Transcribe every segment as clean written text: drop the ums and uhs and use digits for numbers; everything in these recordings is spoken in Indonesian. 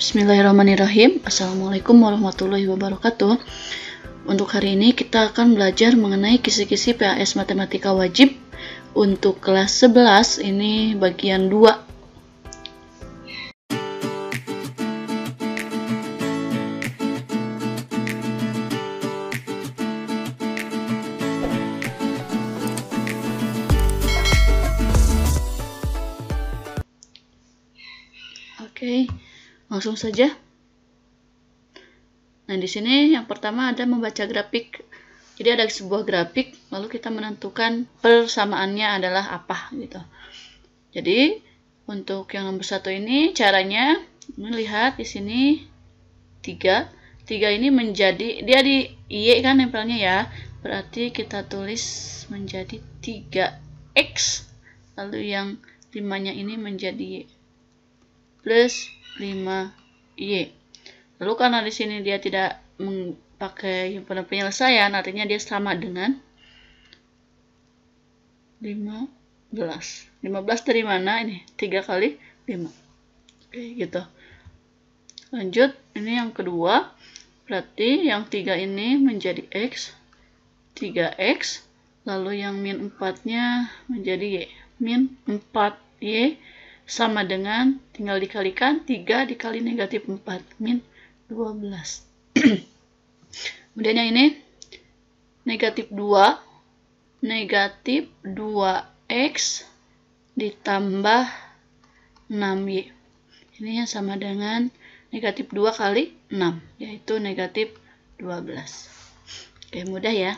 Bismillahirrahmanirrahim. Assalamualaikum warahmatullahi wabarakatuh. Untuk hari ini kita akan belajar mengenai kisi-kisi PAS Matematika Wajib untuk kelas 11, ini bagian 2. Oke, langsung saja. Nah, di sini yang pertama ada membaca grafik. Jadi ada sebuah grafik, lalu kita menentukan persamaannya adalah apa gitu. Jadi untuk yang nomor 1 ini caranya melihat di sini 3. 3 ini menjadi, dia di Y kan nempelnya ya. Berarti kita tulis menjadi 3X. Lalu yang 5-nya ini menjadi Y plus 5Y. Lalu karena di sini dia tidak pakai himpunan penyelesaian, artinya dia sama dengan 15. 15 dari mana ini? 3 kali 5. Oke, gitu. Lanjut, ini yang kedua. Berarti yang 3 ini menjadi X. 3X. Lalu yang min 4-nya menjadi Y. Min 4Y sama dengan, tinggal dikalikan, 3 dikali negatif 4. Min 12. Kemudian yang ini negatif 2 negatif 2x ditambah 6y. Ini yang sama dengan negatif 2 kali 6, yaitu negatif 12. Oke, mudah ya.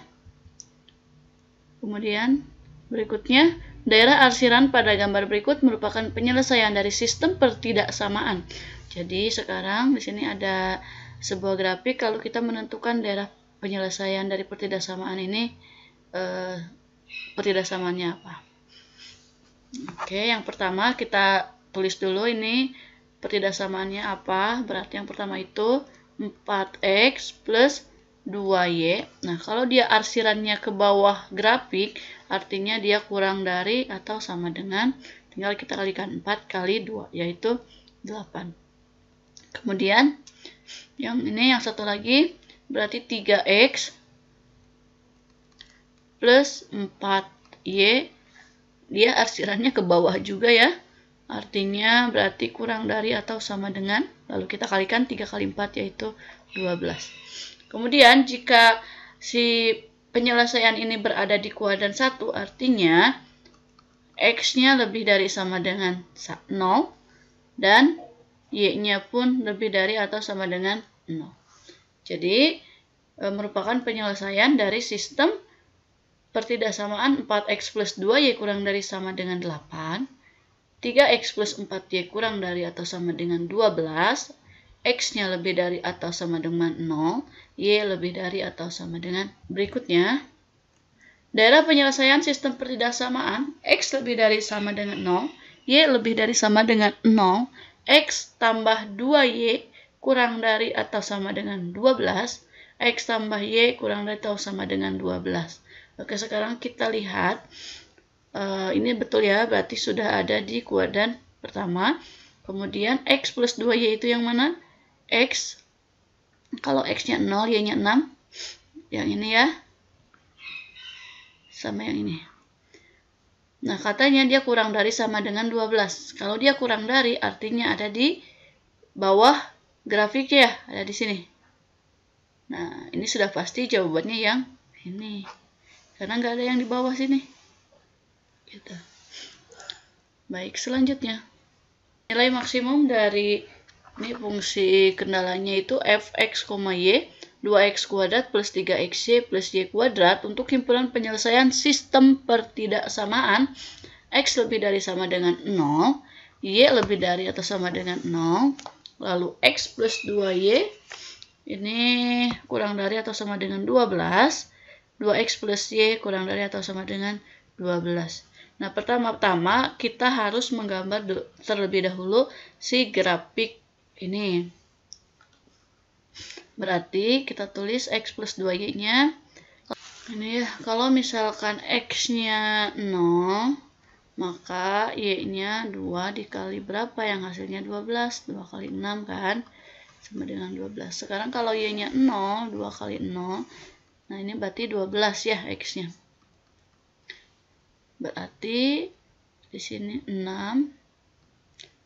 Kemudian berikutnya, daerah arsiran pada gambar berikut merupakan penyelesaian dari sistem pertidaksamaan. Jadi sekarang di sini ada sebuah grafik, kalau kita menentukan daerah penyelesaian dari pertidaksamaan ini, pertidaksamaannya apa. Oke, yang pertama kita tulis dulu ini pertidaksamaannya apa. Berarti yang pertama itu 4x plus 2y. Nah, kalau dia arsirannya ke bawah grafik, artinya dia kurang dari atau sama dengan, tinggal kita kalikan 4 kali 2, yaitu 8. Kemudian yang ini yang satu lagi berarti 3x plus 4y, dia arsirannya ke bawah juga ya, artinya berarti kurang dari atau sama dengan, lalu kita kalikan 3 kali 4 yaitu 12. Kemudian jika si penyelesaian ini berada di kuadran 1, artinya x-nya lebih dari sama dengan 0 dan y-nya pun lebih dari atau sama dengan 0. Jadi merupakan penyelesaian dari sistem pertidaksamaan 4x plus 2y kurang dari sama dengan 8, 3x plus 4y kurang dari atau sama dengan 12, x-nya lebih dari atau sama dengan 0, y lebih dari atau sama dengan. Berikutnya, daerah penyelesaian sistem pertidaksamaan x lebih dari sama dengan 0, y lebih dari sama dengan 0, x tambah 2y kurang dari atau sama dengan 12, x tambah y kurang dari atau sama dengan 12. Oke, sekarang kita lihat, ini betul ya, berarti sudah ada di kuadran pertama. Kemudian x plus 2y itu yang mana? X, kalau x-nya 0, y-nya 6, yang ini ya, sama yang ini. Nah, katanya dia kurang dari sama dengan 12. Kalau dia kurang dari, artinya ada di bawah grafik ya, ada di sini. Nah, ini sudah pasti jawabannya yang ini, karena nggak ada yang di bawah sini. Gitu. Baik, selanjutnya. Nilai maksimum dari ini fungsi kendalanya itu fx, y, 2x kuadrat plus 3xy plus y kuadrat untuk himpunan penyelesaian sistem pertidaksamaan x lebih dari sama dengan 0, y lebih dari atau sama dengan 0, lalu x plus 2y ini kurang dari atau sama dengan 12, 2x plus y kurang dari atau sama dengan 12. Nah, pertama-tama kita harus menggambar terlebih dahulu si grafik ini. Berarti kita tulis x plus 2y-nya. Ini ya, kalau misalkan x-nya 0, maka Y-nya 2 dikali berapa yang hasilnya 12? 2 kali 6 kan? Sama dengan 12. Sekarang kalau Y-nya 0, 2 kali 0. Nah, ini berarti 12 ya X-nya. Berarti di sini 6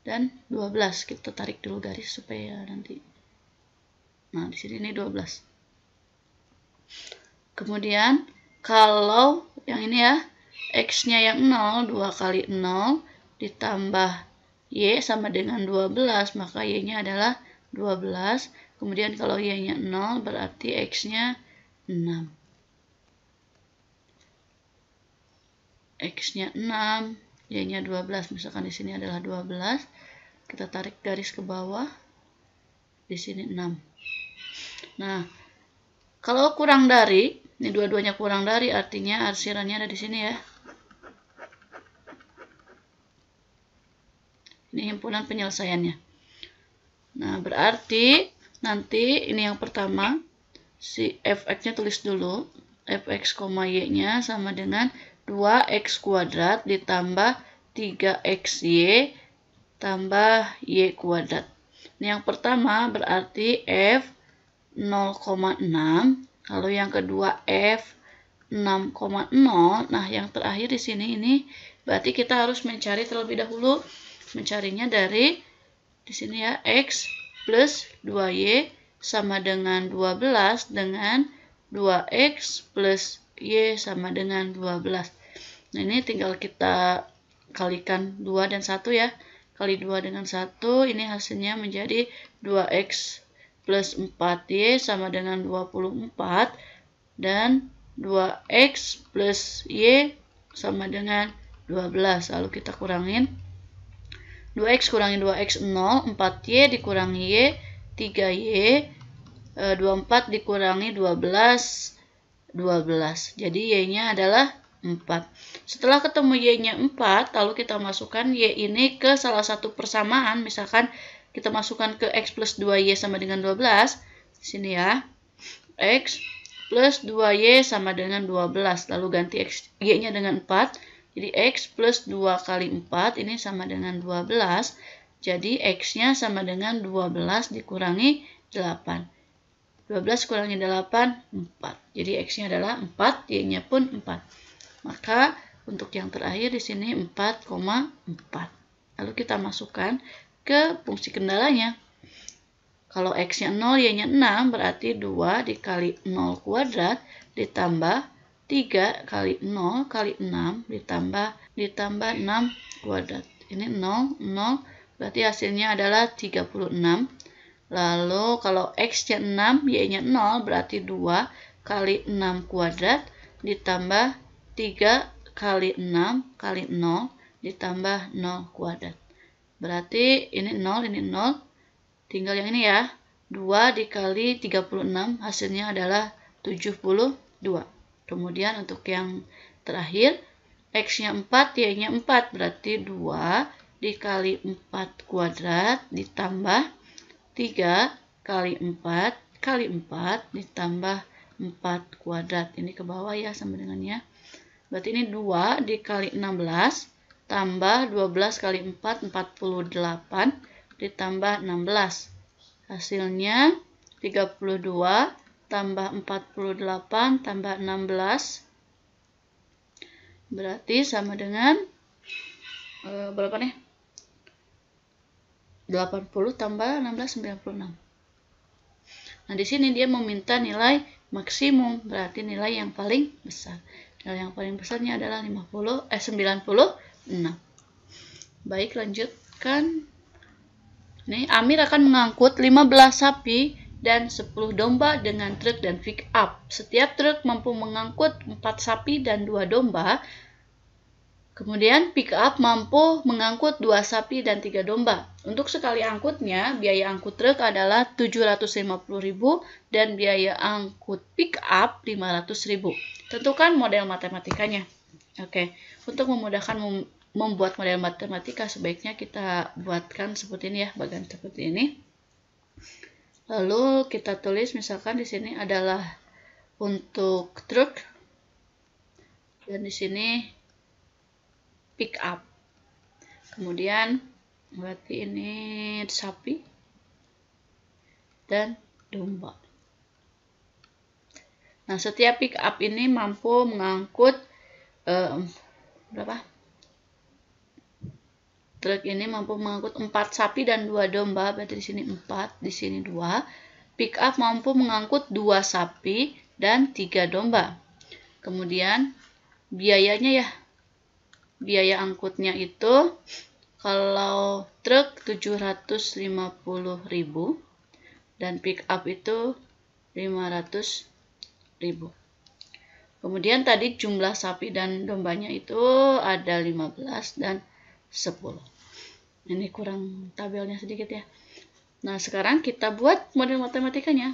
dan 12. Kita tarik dulu garis supaya nanti. Nah, di sini ini 12. Kemudian kalau yang ini ya, X-nya yang 0, 2 kali 0 ditambah Y sama dengan 12, maka Y-nya adalah 12. Kemudian kalau Y-nya 0 berarti X-nya 6. X-nya 6, Y-nya 12. Misalkan di sini adalah 12. Kita tarik garis ke bawah. Di sini 6. Nah, kalau kurang dari, ini dua-duanya kurang dari, artinya arsirannya ada di sini ya. Ini himpunan penyelesaiannya. Nah, berarti nanti ini yang pertama, si fx-nya tulis dulu. Fx, y-nya sama dengan 2x kuadrat ditambah 3xy tambah y kuadrat. Ini yang pertama berarti f 0,6. Lalu yang kedua f 6,0. Nah, yang terakhir di sini ini berarti kita harus mencari terlebih dahulu. Mencarinya dari di sini ya, x plus 2y sama dengan 12 dengan 2x plus y sama dengan 12. Nah, ini tinggal kita kalikan 2 dan 1 ya. Kali 2 dengan 1, ini hasilnya menjadi 2x plus 4y sama dengan 24. Dan 2x plus y sama dengan 12. Lalu kita kurangin. 2x kurangi 2x 0, 4y dikurangi y, 3y, 24 dikurangi 12, 12. Jadi y-nya adalah 4. Setelah ketemu y-nya 4, lalu kita masukkan y ini ke salah satu persamaan. Misalkan kita masukkan ke x plus 2y sama dengan 12. Di sini ya. X plus 2y sama dengan 12. Lalu ganti x, y-nya dengan 4. Jadi x plus 2 kali 4 ini sama dengan 12. Jadi x-nya sama dengan 12 dikurangi 8. 12 kurangi 8, 4. Jadi x-nya adalah 4, y-nya pun 4. Maka untuk yang terakhir di sini 4,4. Lalu kita masukkan ke fungsi kendalanya. Kalau x-nya 0, y-nya 6, berarti 2 dikali 0 kuadrat ditambah 3 kali 0 kali 6 ditambah 6 kuadrat. Ini 0, 0, berarti hasilnya adalah 36. Lalu kalau x-nya 6, y-nya 0, berarti 2 kali 6 kuadrat ditambah 3 kali 6 kali 0 ditambah 0 kuadrat. Berarti ini 0, ini 0. Tinggal yang ini ya. 2 dikali 36 hasilnya adalah 72. Kemudian untuk yang terakhir, x-nya 4, y-nya 4. Berarti 2 dikali 4 kuadrat ditambah 3 kali 4 kali 4 ditambah 4 kuadrat. Ini ke bawah ya sama dengannya. Berarti ini 2 dikali 16 tambah 12 kali 4, 48 ditambah 16. Hasilnya 32 tambah 48 tambah 16 berarti sama dengan berapa nih? 80 tambah 16, 96. Nah, di sini dia meminta nilai maksimum, berarti nilai yang paling besar. Nilai yang paling besarnya adalah 96. Baik, lanjutkan. Nih, Amir akan mengangkut 15 sapi dan 10 domba dengan truk dan pick up. Setiap truk mampu mengangkut 4 sapi dan 2 domba. Kemudian pick up mampu mengangkut 2 sapi dan 3 domba. Untuk sekali angkutnya, biaya angkut truk adalah 750.000 dan biaya angkut pick up 500.000. Tentukan model matematikanya. Oke, untuk memudahkan membuat model matematika sebaiknya kita buatkan seperti ini ya, bagian seperti ini. Lalu kita tulis misalkan di sini adalah untuk truk dan di sini pick up. Kemudian berarti ini sapi dan domba. Nah, setiap pick up ini mampu mengangkut berapa? Truk ini mampu mengangkut 4 sapi dan 2 domba, berarti di sini 4, di sini 2. Pick up mampu mengangkut 2 sapi dan 3 domba. Kemudian biayanya ya. Biaya angkutnya itu kalau truk 750.000 dan pick up itu 500.000. Kemudian tadi jumlah sapi dan dombanya itu ada 15 dan 10. Ini kurang tabelnya sedikit ya. Nah, sekarang kita buat model matematikanya.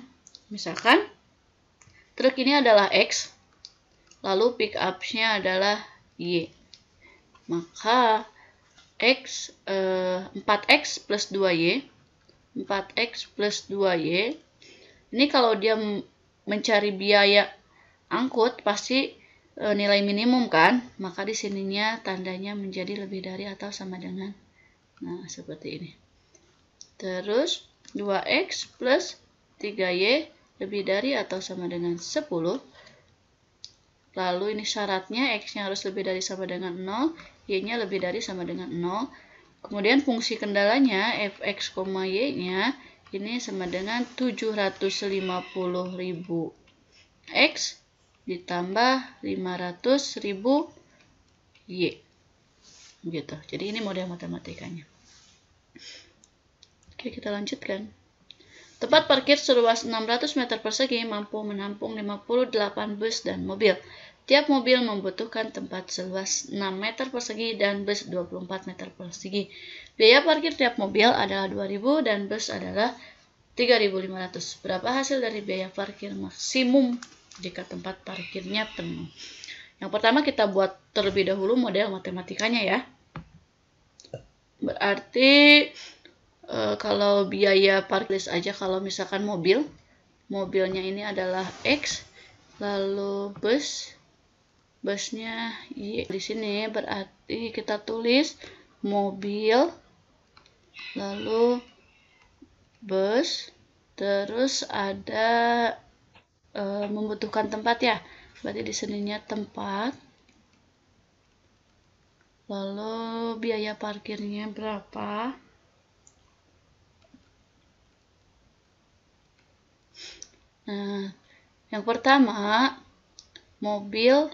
Misalkan truk ini adalah X, lalu pick up-nya adalah Y. Maka 4X plus 2Y, 4X plus 2Y, ini kalau dia mencari biaya angkut pasti nilai minimum kan, maka di sininya tandanya menjadi lebih dari atau sama dengan, nah seperti ini. Terus 2X plus 3Y lebih dari atau sama dengan 10. Lalu ini syaratnya X-nya harus lebih dari sama dengan 0, Y-nya lebih dari sama dengan 0. Kemudian fungsi kendalanya Fx, Y-nya ini sama dengan 750.000 X ditambah 500.000 Y. Gitu. Jadi ini model matematikanya. Oke, kita lanjutkan. Tempat parkir seluas 600 meter persegi mampu menampung 58 bus dan mobil. Tiap mobil membutuhkan tempat seluas 6 meter persegi dan bus 24 meter persegi. Biaya parkir tiap mobil adalah 2.000 dan bus adalah 3.500. Berapa hasil dari biaya parkir maksimum jika tempat parkirnya penuh? Yang pertama kita buat terlebih dahulu model matematikanya ya. Berarti kalau biaya parkir aja, kalau misalkan mobilnya ini adalah X, lalu busnya Y. Di sini berarti kita tulis mobil, lalu bus, terus ada membutuhkan tempat ya. Berarti di sininya tempat. Lalu biaya parkirnya berapa? Nah, yang pertama mobil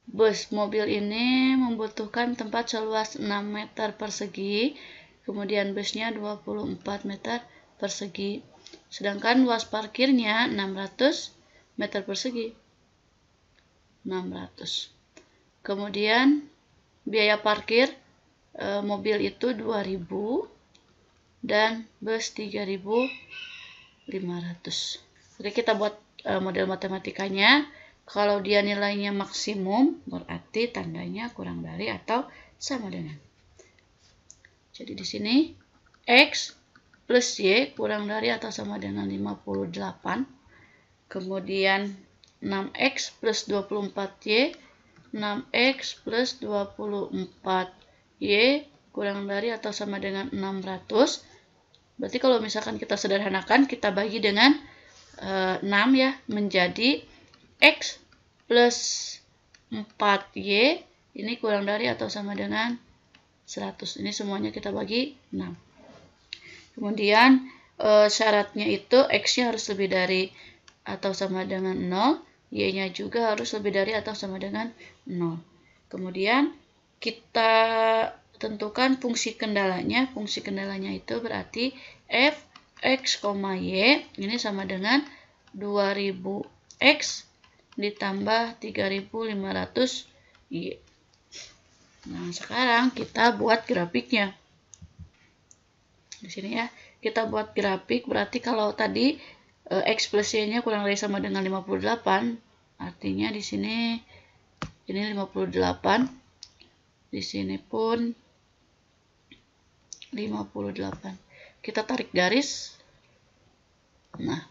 bus. Mobil ini membutuhkan tempat seluas 6 meter persegi, kemudian busnya 24 meter persegi. Sedangkan luas parkirnya 600 meter persegi. 600. Kemudian biaya parkir mobil itu 2.000 dan bus 3.500. Oke, kita buat model matematikanya. Kalau dia nilainya maksimum, berarti tandanya kurang dari atau sama dengan. Jadi di sini X plus Y kurang dari atau sama dengan 58. Kemudian 6X plus 24Y, 6X plus 24Y kurang dari atau sama dengan 600. Berarti kalau misalkan kita sederhanakan, kita bagi dengan 6 ya, menjadi X plus 4Y ini kurang dari atau sama dengan 100. Ini semuanya kita bagi 6. Kemudian syaratnya itu X-nya harus lebih dari atau sama dengan 0, Y-nya juga harus lebih dari atau sama dengan 0. Kemudian kita tentukan fungsi kendalanya. Fungsi kendalanya itu berarti F X, Y ini sama dengan 2000X ditambah 3.500 Y. Nah, sekarang kita buat grafiknya. Di sini ya, kita buat grafik. Berarti kalau tadi X plus Y-nya kurang dari sama dengan 58, artinya di sini ini 58. Di sini pun 58. Kita tarik garis. Nah,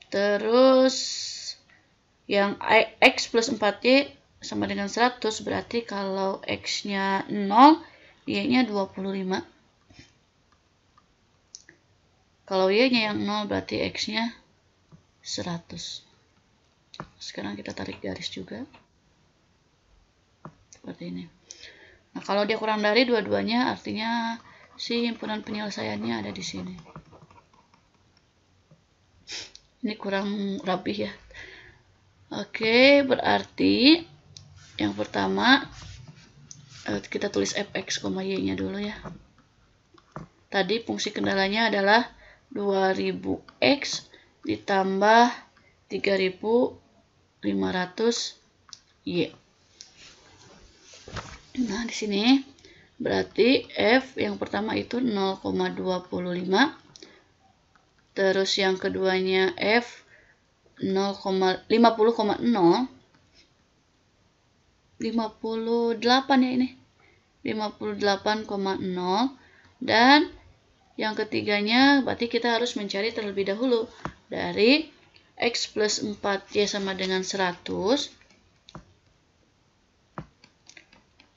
terus yang X plus 4Y sama dengan 100, berarti kalau X-nya 0, Y-nya 25. Kalau Y-nya yang 0, berarti X-nya 100. Sekarang kita tarik garis juga. Seperti ini. Nah, kalau dia kurang dari dua-duanya, artinya si himpunan penyelesaiannya ada di sini. Ini kurang rapih ya. Oke, berarti yang pertama kita tulis fx, y-nya dulu ya. Tadi fungsi kendalanya adalah 2000x ditambah 3500 y. Nah, di sini berarti f yang pertama itu 0,25, terus yang keduanya f 50,0, 58 ya ini, 58,0, dan yang ketiganya berarti kita harus mencari terlebih dahulu dari X plus 4Y sama dengan 100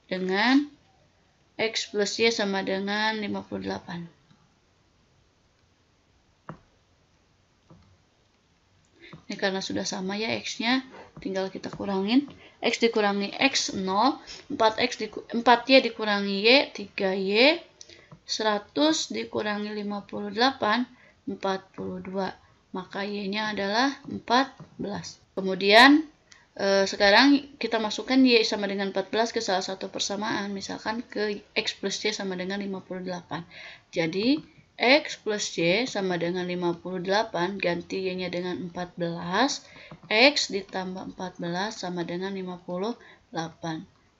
dengan X plus Y sama dengan 58. Ini karena sudah sama ya X-nya, tinggal kita kurangin. X dikurangi X 0, 4Y dikurangi Y, 3Y, 100 dikurangi 58, 42. Maka Y-nya adalah 14. Kemudian sekarang kita masukkan Y sama dengan 14 ke salah satu persamaan. Misalkan ke X plus Y sama dengan 58. Jadi X plus Y sama dengan 58, ganti Y-nya dengan 14. X ditambah 14 sama dengan 58.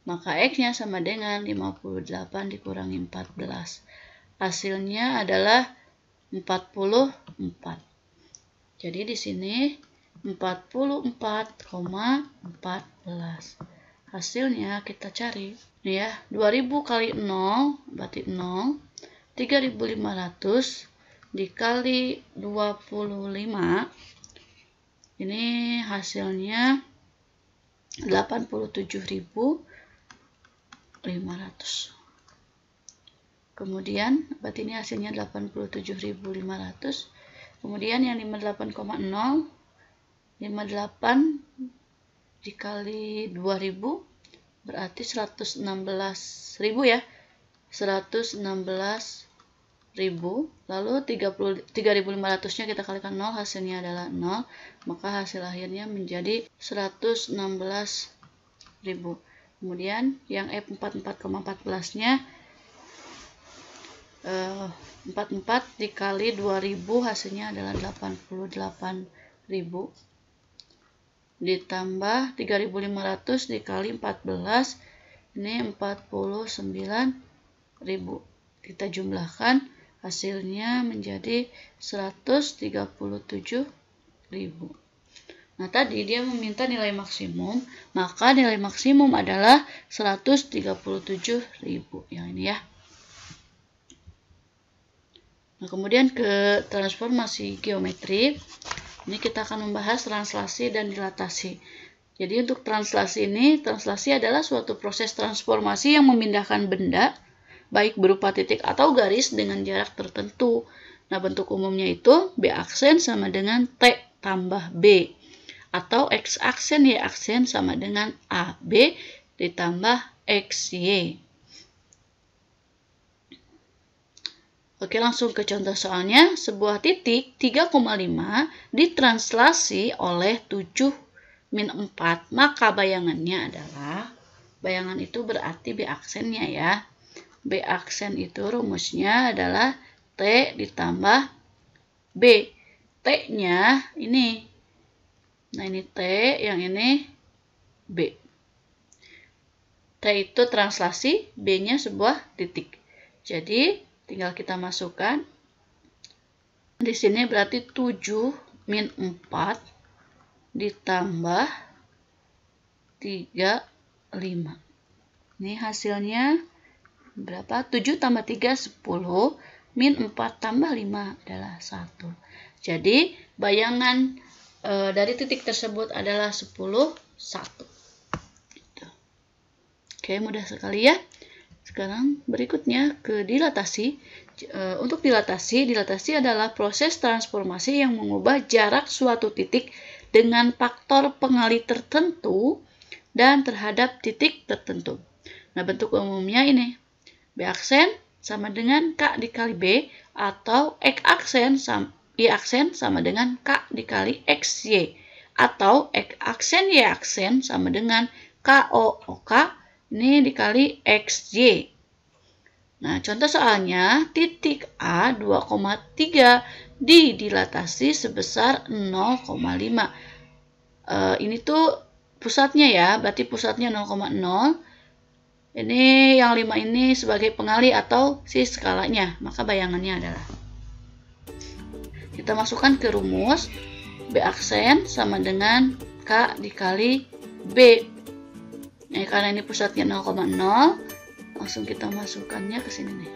Maka X-nya sama dengan 58 dikurangi 14. Hasilnya adalah 44. Jadi di sini 44,14. Hasilnya kita cari. Nih ya, 2000 kali 0 berarti 0. 3500 dikali 25, ini hasilnya 87.500. Kemudian berarti ini hasilnya 87.500. Kemudian yang 58,0, 58 dikali 2000 berarti 116.000 ya. 116.000, lalu 3.500-nya kita kalikan 0, hasilnya adalah 0, maka hasil akhirnya menjadi 116.000. Kemudian yang F44,14-nya 44 dikali 2000 hasilnya adalah 88.000 ditambah 3.500 dikali 14, ini 49.000. Kita jumlahkan, hasilnya menjadi 137.000. Nah, tadi dia meminta nilai maksimum, maka nilai maksimum adalah 137.000. Yang ini ya. Nah, kemudian ke transformasi geometri. Ini kita akan membahas translasi dan dilatasi. Jadi untuk translasi ini, translasi adalah suatu proses transformasi yang memindahkan benda, baik berupa titik atau garis dengan jarak tertentu. Nah, bentuk umumnya itu B aksen sama dengan T tambah B. Atau X aksen, Y aksen sama dengan AB ditambah XY. Oke, langsung ke contoh soalnya. Sebuah titik 3,5 ditranslasi oleh 7-4. Maka bayangannya adalah, bayangan itu berarti B aksennya ya. B aksen itu rumusnya adalah T ditambah B. T-nya ini. Nah, ini T, yang ini B. T itu translasi, B-nya sebuah titik. Jadi, tinggal kita masukkan. Di sini berarti 7-4 ditambah 35. Ini hasilnya berapa? 7 tambah 3, 10. Min 4 tambah 5 adalah 1. Jadi, bayangan dari titik tersebut adalah 10, 1. Oke, mudah sekali ya. Sekarang berikutnya ke dilatasi. Untuk dilatasi adalah proses transformasi yang mengubah jarak suatu titik dengan faktor pengalih tertentu dan terhadap titik tertentu. Nah, bentuk umumnya ini. B aksen sama dengan K dikali B, atau X aksen sama Y aksen sama dengan K dikali XY, atau X aksen Y aksen sama dengan KOK ini dikali XY. Nah, contoh soalnya, titik A 2,3 didilatasi sebesar 0,5. Ini tuh pusatnya ya, berarti pusatnya 0,0. Ini yang 5 ini sebagai pengalih atau si skalanya, maka bayangannya adalah. Kita masukkan ke rumus, B aksen sama dengan K dikali B. Nah, karena ini pusatnya 0,0, langsung kita masukkannya ke sini nih.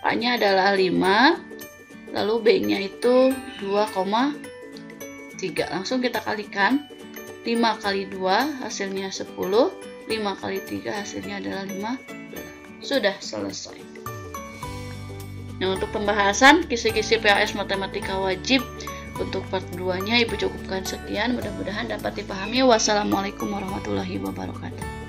A-nya adalah 5, lalu B-nya itu 2,3. Langsung kita kalikan. 5 kali 2 hasilnya 10, 5 kali 3 hasilnya adalah 15. Sudah selesai. Nah, untuk pembahasan kisi-kisi PAS Matematika Wajib untuk part 2-nya Ibu cukupkan sekian. Mudah-mudahan dapat dipahami. Wassalamualaikum warahmatullahi wabarakatuh.